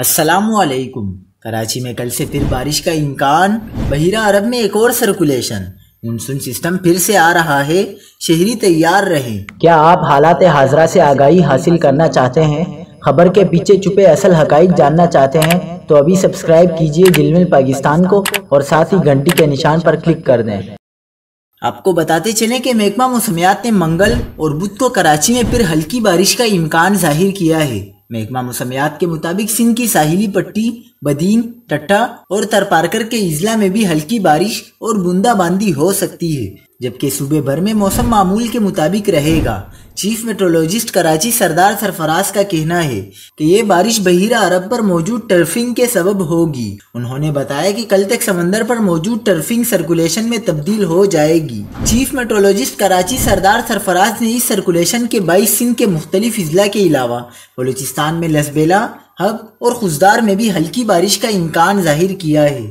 السلام علیکم۔ کراچی میں کل سے پھر بارش کا امکان، بحیرہ عرب میں ایک اور سرکولیشن، مونسون سسٹم پھر سے آ رہا ہے، شہری تیار رہیں۔ کیا آپ حالات حاضرہ سے آگاہی حاصل کرنا چاہتے ہیں؟ خبر کے پیچھے چھپے اصل حقائق جاننا چاہتے ہیں تو ابھی سبسکرائب کیجئے جلمل پاکستان کو اور ساتھ ہی گھنٹی کے نشان پر کلک کر دیں۔ آپ کو بتاتے چلیں کہ محکمہ موسمیات نے منگل اور بدھ کو کراچی میں پھر ہلکی بارش کا امکان ظاہر کیا ہے۔ محکمہ موسمیات کے مطابق سندھ کی ساحلی پٹی، بدین، ٹٹھا اور ترپارکر کے اضلاع میں بھی ہلکی بارش اور بوندا باندی ہو سکتی ہے، جبکہ صوبے بھر میں موسم معمول کے مطابق رہے گا۔ چیف میٹرولوجسٹ کراچی سردار سرفراز کا کہنا ہے کہ یہ بارش بحیرہ عرب پر موجود ٹرفنگ کے سبب ہوگی۔ انہوں نے بتایا کہ کل تک سمندر پر موجود ٹرفنگ سرکولیشن میں تبدیل ہو جائے گی۔ چیف میٹرولوجسٹ کراچی سردار سرفراز نے اس سرکولیشن کے باعث سندھ کے مختلف اضلاع کے علاوہ بلوچستان میں لسبیلا، حب اور خزدار میں بھی ہلکی بارش کا امکان ظاہر کیا ہے۔